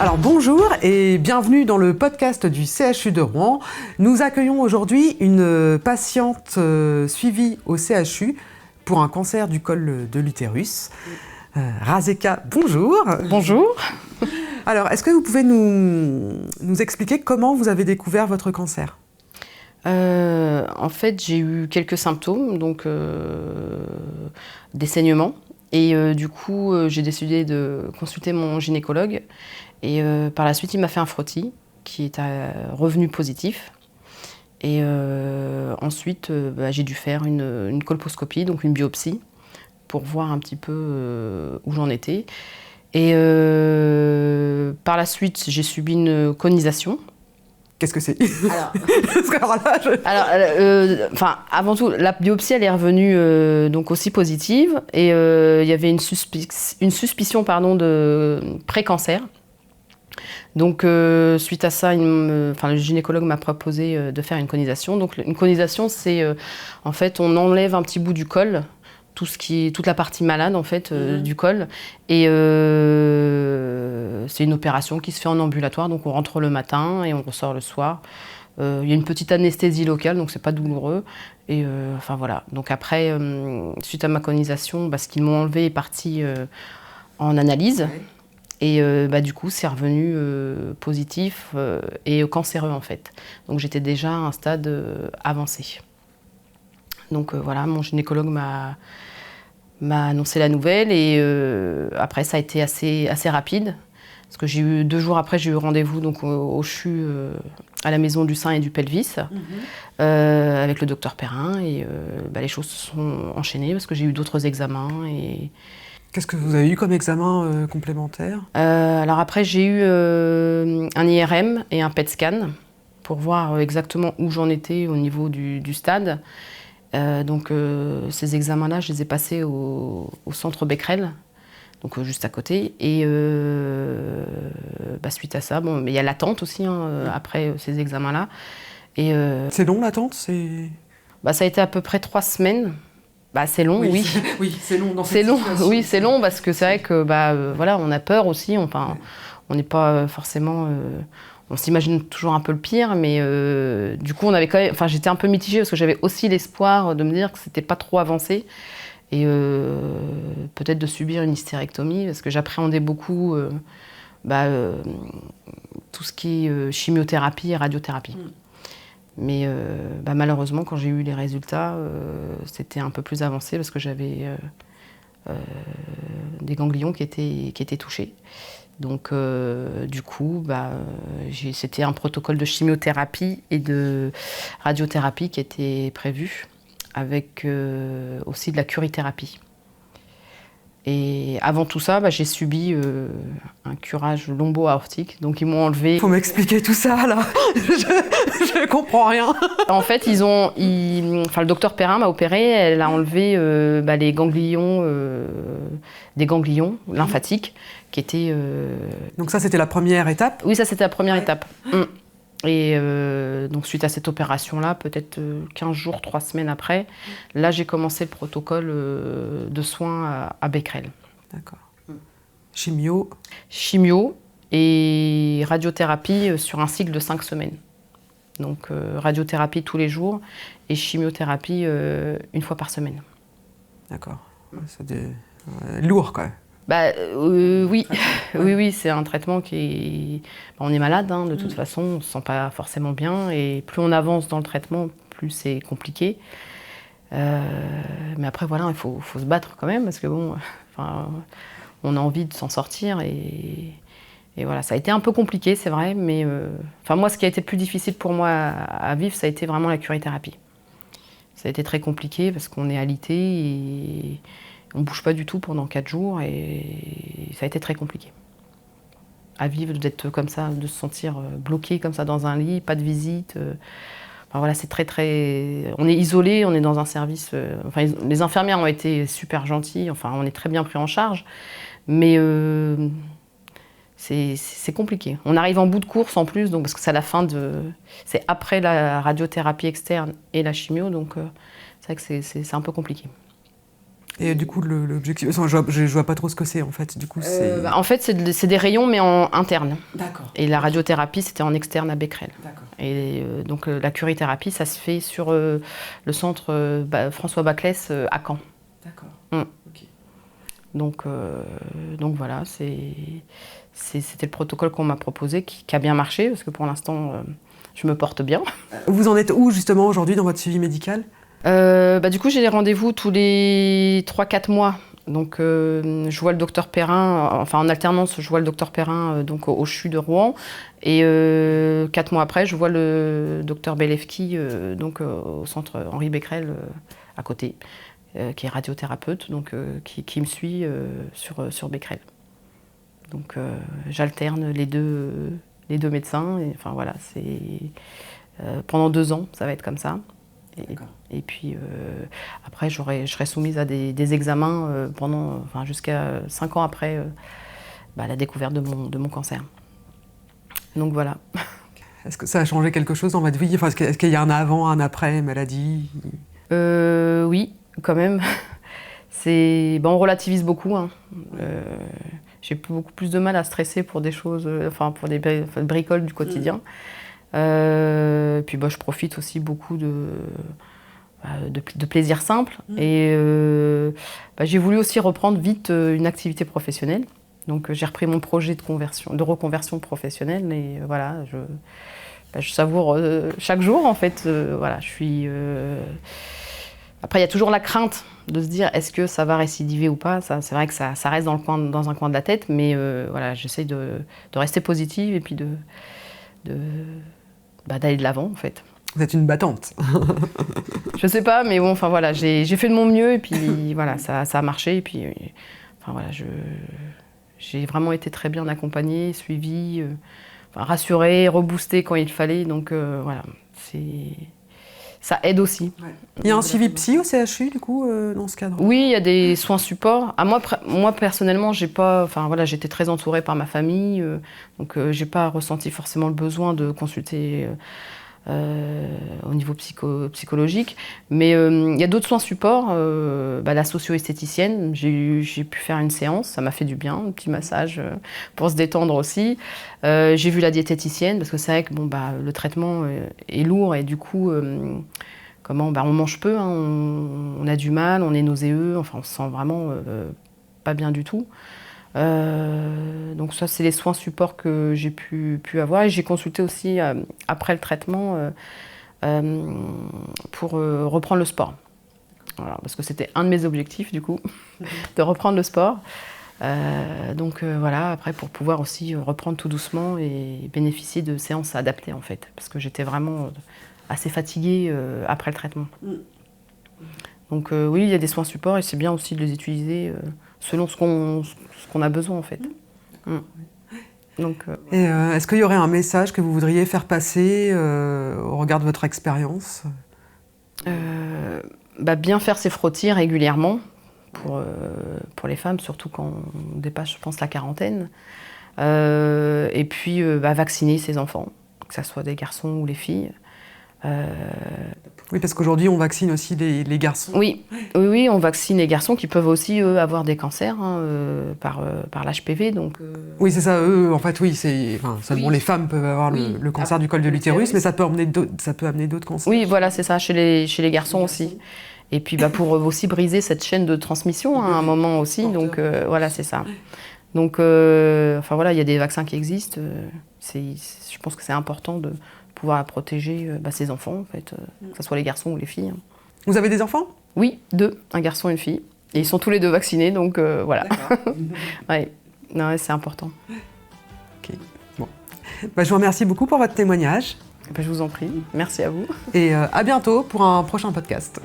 Alors bonjour et bienvenue dans le podcast du CHU de Rouen. Nous accueillons aujourd'hui une patiente suivie au CHU pour un cancer du col de l'utérus. Razeka, bonjour. Bonjour. Alors, est-ce que vous pouvez nous expliquer comment vous avez découvert votre cancer ? En fait, j'ai eu quelques symptômes, donc des saignements. Et du coup, j'ai décidé de consulter mon gynécologue. Et par la suite, il m'a fait un frottis qui est revenu positif. Et ensuite, j'ai dû faire une colposcopie, donc une biopsie, pour voir un petit peu où j'en étais. Et par la suite, j'ai subi une conisation. Qu'est-ce que c'est ? Avant tout, la biopsie, elle est revenue donc aussi positive. Et il y avait une suspicion de pré-cancer. Donc, suite à ça, le gynécologue m'a proposé de faire une conisation. Donc, une conisation, c'est en fait, on enlève un petit bout du col, toute la partie malade en fait du col. Et c'est une opération qui se fait en ambulatoire. Donc, on rentre le matin et on ressort le soir. Il y a une petite anesthésie locale, donc c'est pas douloureux. Et voilà. Donc après, suite à ma conisation, ce qu'ils m'ont enlevé est parti en analyse. Ouais. Et du coup, c'est revenu positif et cancéreux en fait. Donc j'étais déjà à un stade avancé. Donc voilà, mon gynécologue m'a annoncé la nouvelle et après ça a été assez rapide. Parce que 2 jours après, j'ai eu rendez-vous donc, au CHU à la maison du sein et du pelvis avec le docteur Perrin. Et les choses se sont enchaînées parce que j'ai eu d'autres examens. Et... Qu'est-ce que vous avez eu comme examen complémentaire ? Alors après, j'ai eu un IRM et un PET scan pour voir exactement où j'en étais au niveau du stade. Donc ces examens-là, je les ai passés au centre Becquerel, donc juste à côté. Et suite à ça, il y a l'attente aussi après ces examens-là. Et, c'est long l'attente ? Ça a été à peu près 3 semaines. C'est long, oui. Oui, c'est long dans cette situation. Oui, c'est long parce que c'est vrai que on a peur aussi. Enfin, on n'est pas forcément. On s'imagine toujours un peu le pire, mais du coup, on avait quand même. Enfin, j'étais un peu mitigée parce que j'avais aussi l'espoir de me dire que c'était pas trop avancé et peut-être de subir une hystérectomie parce que j'appréhendais beaucoup tout ce qui est chimiothérapie et radiothérapie. Mais malheureusement, quand j'ai eu les résultats, c'était un peu plus avancé parce que j'avais des ganglions qui étaient touchés. Donc, du coup, c'était un protocole de chimiothérapie et de radiothérapie qui était prévu, avec aussi de la curithérapie. Et avant tout ça, j'ai subi un curage lombo-aortique. Donc, ils m'ont enlevé... Faut m'expliquer tout ça, là. Je comprends rien. En fait, le docteur Perrin m'a opéré. Elle a enlevé les ganglions, des ganglions lymphatiques qui étaient... Donc ça, c'était la première étape ? Oui, ça, c'était la première étape. Et donc, suite à cette opération-là, peut-être 15 jours, 3 semaines après, là, j'ai commencé le protocole de soins à Becquerel. D'accord. Chimio et radiothérapie sur un cycle de 5 semaines. Donc, radiothérapie tous les jours et chimiothérapie 1 fois par semaine. D'accord. C'est lourd, quand même. Oui. Oui, c'est un traitement qui est... on est malade, de toute façon, on ne se sent pas forcément bien. Et plus on avance dans le traitement, plus c'est compliqué. Mais après, voilà, il faut se battre quand même, parce que on a envie de s'en sortir. Et voilà, ça a été un peu compliqué, c'est vrai. Mais moi, ce qui a été le plus difficile pour moi à vivre, ça a été vraiment la curithérapie. Ça a été très compliqué, parce qu'on est alité et... on ne bouge pas du tout pendant 4 jours et ça a été très compliqué. À vivre, d'être comme ça, de se sentir bloqué comme ça dans un lit, pas de visite. C'est très, très... On est isolé, on est dans un service... les infirmières ont été super gentilles, on est très bien pris en charge. Mais c'est compliqué. On arrive en bout de course en plus, donc, parce que c'est à la fin c'est après la radiothérapie externe et la chimio, donc c'est vrai que c'est un peu compliqué. Et du coup, l'objectif, je vois pas trop ce que c'est en fait. Du coup, en fait, c'est des rayons mais en interne. D'accord. Et la radiothérapie, c'était en externe à Becquerel. D'accord. Et donc la curithérapie, ça se fait sur le centre François Baclès à Caen. D'accord. Ok. Donc voilà, c'était le protocole qu'on m'a proposé qui a bien marché parce que pour l'instant, je me porte bien. Vous en êtes où justement aujourd'hui dans votre suivi médical ? Du coup, j'ai des rendez-vous tous les 3-4 mois. Donc, je vois le docteur Perrin, enfin en alternance, je vois le docteur Perrin donc au CHU de Rouen. Et 4 mois après, je vois le docteur Belevki donc au centre Henri Becquerel à côté, qui est radiothérapeute, donc qui me suit sur Becquerel. Donc, j'alterne les deux médecins. Et, enfin voilà, pendant 2 ans, ça va être comme ça. Et puis après, je serai soumise à des examens jusqu'à 5 ans après la découverte de mon cancer. Donc voilà. Est-ce que ça a changé quelque chose dans votre vie ? Enfin, est-ce qu'il y a un avant, un après maladie ? Oui, quand même. On relativise beaucoup. Hein. J'ai beaucoup plus de mal à stresser pour des choses, pour des bricoles du quotidien. Puis je profite aussi beaucoup de plaisir simple. Et j'ai voulu aussi reprendre vite une activité professionnelle. Donc j'ai repris mon projet de reconversion professionnelle. Et voilà, je savoure chaque jour en fait. Voilà, je suis. Après, il y a toujours la crainte de se dire est-ce que ça va récidiver ou pas. Ça, c'est vrai que ça reste dans un coin de la tête, mais voilà, j'essaie de rester positive et puis d'aller de l'avant en fait. Vous êtes une battante. Je sais pas, mais bon, enfin voilà, j'ai fait de mon mieux et puis voilà, ça a marché et puis enfin voilà, j'ai vraiment été très bien accompagnée, suivie, rassurée, reboostée quand il fallait, donc voilà, ça aide aussi. Ouais. Il y a un suivi psy au CHU du coup dans ce cadre ? Oui, il y a des soins supports. Moi personnellement, j'étais très entourée par ma famille, donc j'ai pas ressenti forcément le besoin de consulter. Au niveau psychologique. Mais il y a d'autres soins supports. La socio-esthéticienne, j'ai pu faire une séance, ça m'a fait du bien, un petit massage pour se détendre aussi. J'ai vu la diététicienne, parce que c'est vrai que le traitement est lourd et du coup, on mange peu, hein, on a du mal, on est nauséeux, enfin on se sent vraiment pas bien du tout. Donc ça, c'est les soins supports que j'ai pu avoir. Et j'ai consulté aussi, après le traitement, pour reprendre le sport. Voilà, parce que c'était un de mes objectifs, du coup, de reprendre le sport. Voilà, après, pour pouvoir aussi reprendre tout doucement et bénéficier de séances adaptées, en fait. Parce que j'étais vraiment assez fatiguée après le traitement. Donc oui, il y a des soins supports et c'est bien aussi de les utiliser selon ce qu'on a besoin en fait. Donc, et est-ce qu'il y aurait un message que vous voudriez faire passer au regard de votre expérience ? Bien faire ses frottis régulièrement pour les femmes, surtout quand on dépasse, je pense, la quarantaine. Et puis vacciner ses enfants, que ce soit des garçons ou les filles. Oui, parce qu'aujourd'hui, on vaccine aussi les garçons. Oui, on vaccine les garçons qui peuvent aussi, eux, avoir des cancers par l'HPV. Donc, Oui, c'est ça. Eux, en fait, oui, seulement les femmes peuvent avoir le cancer du col de l'utérus, mais ça peut amener d'autres cancers. Oui, voilà, c'est ça, chez les garçons aussi. Et puis, pour aussi briser cette chaîne de transmission à un moment aussi. Donc, voilà, c'est ça. Donc, il y a des vaccins qui existent. Je pense que c'est important de pouvoir protéger ses enfants, en fait, que ce soit les garçons ou les filles. Vous avez des enfants ? Oui, 2, un garçon et une fille. Et ils sont tous les 2 vaccinés, donc voilà. Ouais. Non, c'est important. Ok. Bon. Je vous remercie beaucoup pour votre témoignage. Je vous en prie. Merci à vous. Et à bientôt pour un prochain podcast.